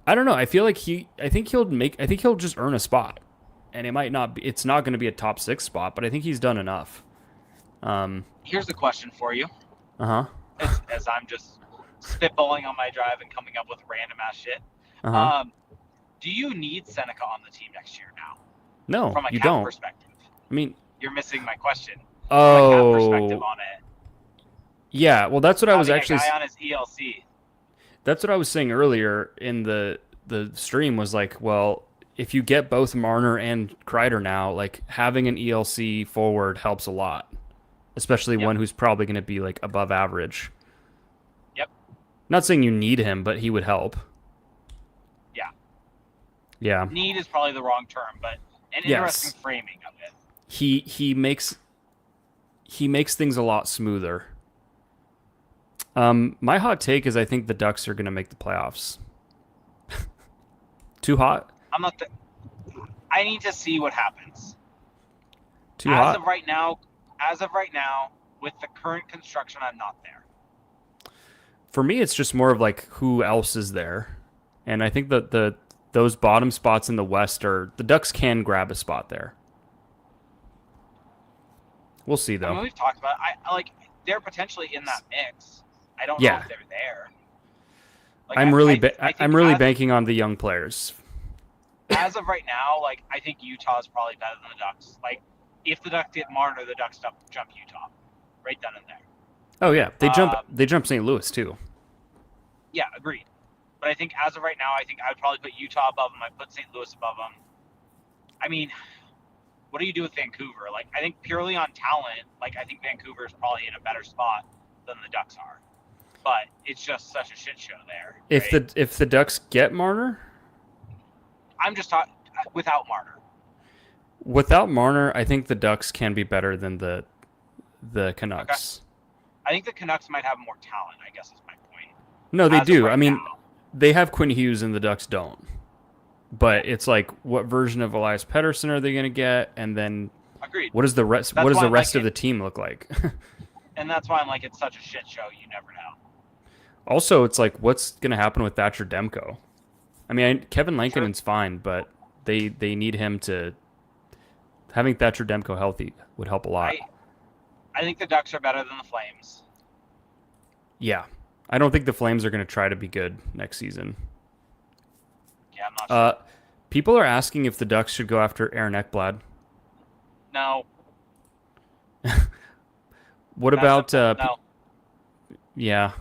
I don't know. I feel like I think he'll just earn a spot, and it might not be. It's not going to be a top six spot, but I think he's done enough. Here's the question for you, Uh huh. as I'm just spitballing on my drive and coming up with random ass shit. Uh huh. Um, do you need Seneca on the team next year now, No, from a you cap don't. perspective? I mean, You're missing my question. From a cap perspective oh on it, yeah. Well, that's what I was having a actually. guy on his ELC. That's what I was saying earlier in the stream was like, well, if you get both Marner and Kreider now, like having an ELC forward helps a lot, especially Yep. one who's probably going to be like above average. Yep. Not saying you need him, but he would help. Yeah. Yeah. Need is probably the wrong term, but an interesting Yes. framing of it. He makes things a lot smoother. My hot take is I think the Ducks are going to make the playoffs. Too hot? I'm not. I need to see what happens. Too As hot? of right now, with the current construction, I'm not there. For me, it's just more of like who else is there, and I think that those bottom spots in the West are the Ducks can grab a spot there. We'll see I mean, though. we've talked about. I like they're potentially in that mix. I don't know Yeah, if they're there. Like I I'm think really banking on the young players. as of right now, like I think Utah is probably better than the Ducks. Like if the Ducks get Marner, the Ducks jump Utah, right down in there. Oh yeah, Um, they jump St. Louis too. yeah, agreed. But I think as of right now, I think I would probably put Utah above them. I'd put St. Louis above them. I mean, what do you do with Vancouver? Like, I think purely on talent, like, I think Vancouver is probably in a better spot than the Ducks are. But it's just such a shit show there. Right? If the Ducks get Marner, I'm just talking without Marner. Without Marner, I think the Ducks can be better than the Okay. Canucks. I think the Canucks might have more talent, I guess is my point. No, they As of do. I right mean, now. they have Quinn Hughes and the Ducks don't. Yeah. But it's like, what version of Elias Pettersson are they going to get? And then Agreed. what does the rest? What That's does why the I'm like rest of it, the team look like? and that's why I'm like it's such a shit show. You never know. Also, it's like, what's going to happen with Thatcher Demko? I mean, Kevin True. Lankinen's fine, but they need him to having Thatcher Demko healthy would help a lot. I I think the Ducks are better than the Flames. Yeah, I don't think the Flames are going to try to be good next season. Yeah, I'm not Uh, sure. people are asking if the Ducks should go after Aaron Ekblad. No, What that's about no. yeah,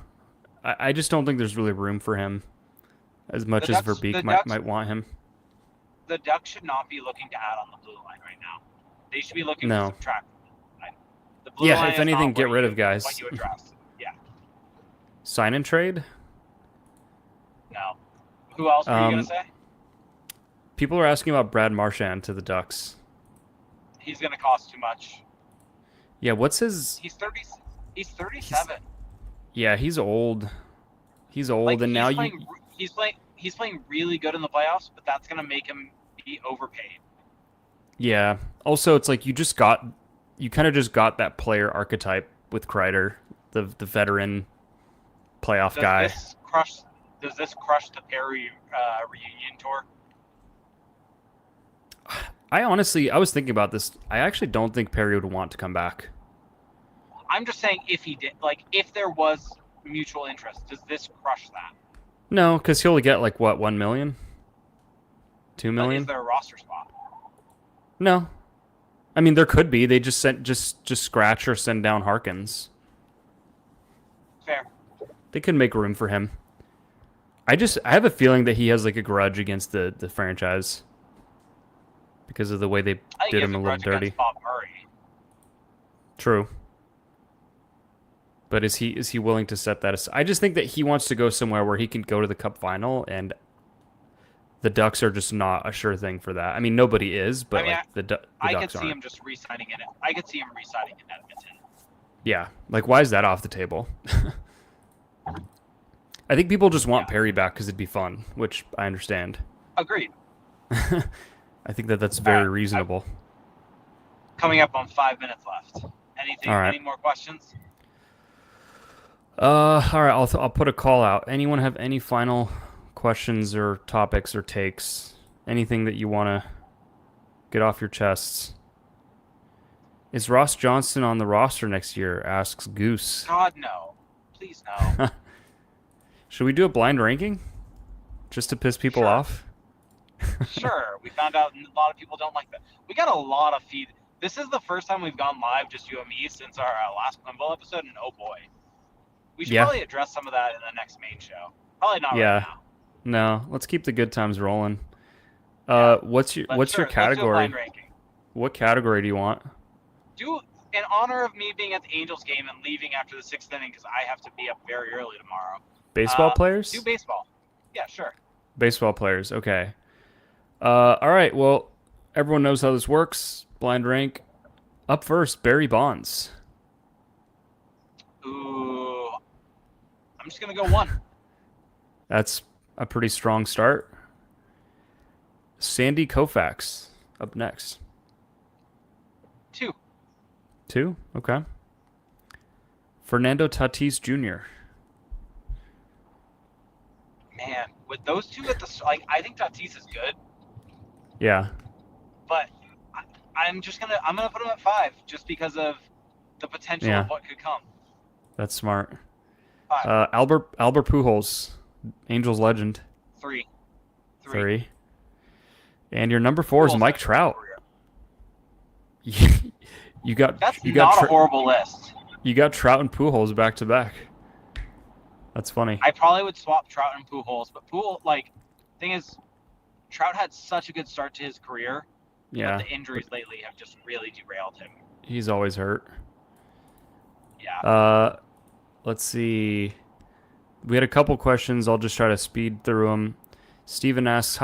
I just don't think there's really room for him as The much as Ducks, Verbeek the might Ducks, might want him. the Ducks should not be looking to add on the blue line right now. They should be looking to No. subtract from the blue line. The blue Yeah, line if is anything, not get where rid of what guys. you address. Yeah, Sign and trade. no. Who else were you gonna Um, say? people are asking about Brad Marchand to the Ducks. He's gonna cost too much. Yeah, what's his? He's 30. He's He's 37. yeah, he's old. He's Like old, and now you. he's playing really good in the playoffs, but that's gonna make him be overpaid. Yeah. Also, it's like you kind of just got that player archetype with Kreider, the veteran playoff Does guy. this crush? Does this crush the Perry reunion tour? I was thinking about this. I actually don't think Perry would want to come back. I'm just saying if he did, like if there was mutual interest, does this crush that? No, because he'll get like what, 1 million, two But is million? there a roster spot? No, I mean there could be. They just sent just scratch or send down Harkins. Fair. They could make room for him. I have a feeling that he has like a grudge against the franchise because of the way they I think he did has him a a little grudge dirty. against Bob Murray. True. But is he willing to set that aside? I just think that he wants to go somewhere where he can go to the Cup final, and the Ducks are just not a sure thing for that. I mean, nobody is, I but mean, like the I could Ducks see aren't. him just re-signing in it. I could see him re-signing in Edmonton. Yeah, like why is that off the table? I think people just want Yeah, Perry back because it'd be fun, which I understand. agreed. I think that that's All very right, reasonable. coming up on 5 minutes left. Anything? All right. Any more questions? All right. I'll put a call out. Anyone have any final questions or topics or takes? Anything that you want to get off your chests? Is Ross Johnston on the roster next year? Asks Goose. God no. Please no. Should we do a blind ranking just to piss people Sure. off? Sure. We found out a lot of people don't like that. We got a lot of feed. This is the first time we've gone live, just you and me, since our last Quimble episode, and oh boy. We should Yeah. probably address some of that in the next main show. Probably not right Yeah. now. No. Let's keep the good times rolling. Yeah. What's your But what's sure, your let's do a category? blind ranking. What category do you want? Do in honor of me being at the Angels game and leaving after the 6th inning because I have to be up very early tomorrow. Baseball Do players? baseball. Yeah, sure. Baseball players. Okay. All right. Well, everyone knows how this works. Blind rank. Up first, Barry Bonds. Ooh, I'm just gonna go 1. That's a pretty strong start. Sandy Koufax up next. 2. 2. Okay. Fernando Tatis Jr. Man, with those two at the I think Tatis is good, Yeah. but I'm gonna put him at 5 just because of the potential Yeah. of what could come. That's smart. 5, Albert Pujols, Angels legend. 3, 3. 3. And your number 4 is Pujols Mike has a great Trout. career. you got That's you got not a horrible list. you got Trout and Pujols back to back. That's funny. I probably would swap Trout and Pujols, but thing is, Trout had such a good start to his career, Yeah. but the injuries lately have just really derailed him. He's always hurt. Yeah. Let's see. We had a couple questions. I'll just try to speed through them. Steven asks,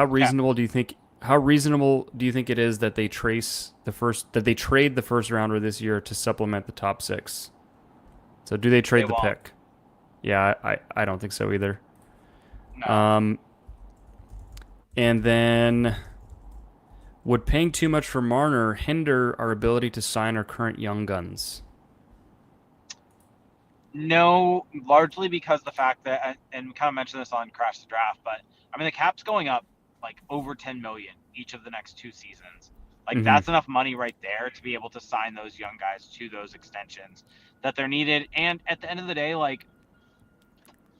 how reasonable do you think it is that they trade the first rounder this year to supplement the top six? So do they They trade the won't. pick? Yeah, I don't think so either. No. Um, and then would paying too much for Marner hinder our ability to sign our current young guns? No, largely because the fact that, and we kind of mentioned this on Crash the Draft, but I mean the cap's going up like over 10 million each of the next 2 seasons. Like Mm-hmm. that's enough money right there to be able to sign those young guys to those extensions that they're needed. And at the end of the day, like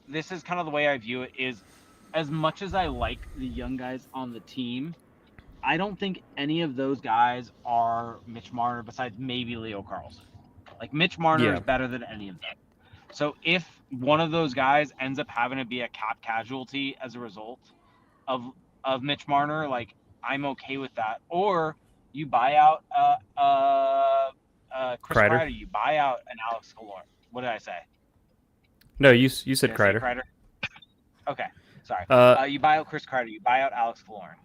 this is kind of the way I view it is as much as I like the young guys on the team, I don't think any of those guys are Mitch Marner besides maybe Leo Carlson. Like Mitch Marner Yeah, is better than any of them. So if one of those guys ends up having to be a cap casualty as a result of Mitch Marner, like I'm okay with that. Or you buy out Chris Kreider. Kreider, you buy out an Alex Killorn. What did I say? No, you said Did I say Kreider. Kreider? Okay, sorry. Uh, You buy out Chris Kreider, you buy out Alex Killorn.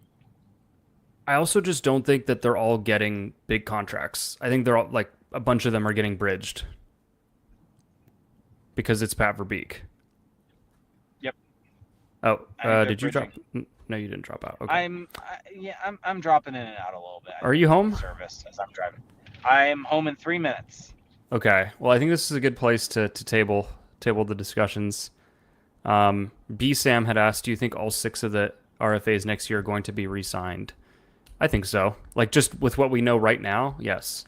I also just don't think that they're all getting big contracts. I think they're all like a bunch of them are getting bridged because it's Pat Verbeek. Yep, Oh, I think they're did you drop? bridging. No, you didn't drop out. Okay. I'm dropping in and out a little bit. I Are you think with home? the service as I'm driving. I'm home in 3 minutes. Okay. Well, I think this is a good place to table the discussions. B Sam had asked, do you think all six of the RFAs next year are going to be re-signed? I think so. Like just with what we know right now, yes.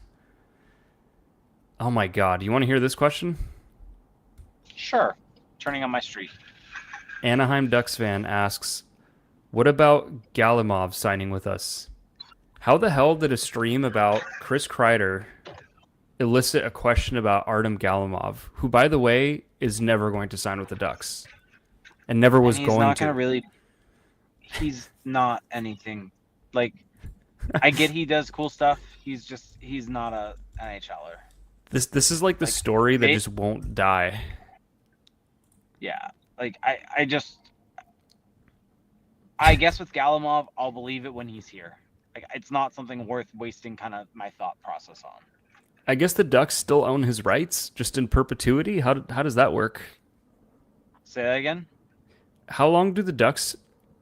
Oh my God. You want to hear this question? Sure. Turning on my street. Anaheim Ducks fan asks, what about Galimov signing with us? How the hell did a stream about Chris Kreider elicit a question about Artem Galimov, who, by the way, is never going to sign with the Ducks and never And was he's going not going to to? really. He's not anything. Like, I get he does cool stuff. He's not a NHLer. This is like the Like, story that they, just won't die. yeah. Like, I guess with Galimov, I'll believe it when he's here. Like, it's not something worth wasting kind of my thought process on. I guess the Ducks still own his rights, just in perpetuity. How does that work? Say that again. How long do the Ducks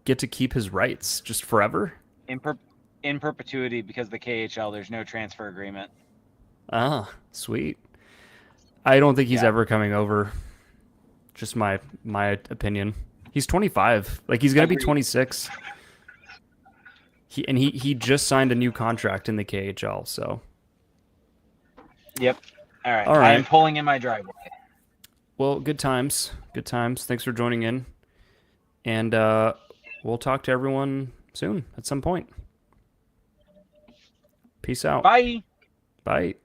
get to keep his rights? Just forever? In per, in perpetuity because the KHL, there's no transfer agreement. Ah, sweet. I don't think he's Yeah. ever coming over. Just my opinion. He's 25. Like he's gonna be Agreed. 26. He just signed a new contract in the KHL. So Yep. All right. all I'm right. pulling in my driveway. Well, good times. Good times. Thanks for joining in, and we'll talk to everyone soon at some point. Peace out. Bye. Bye.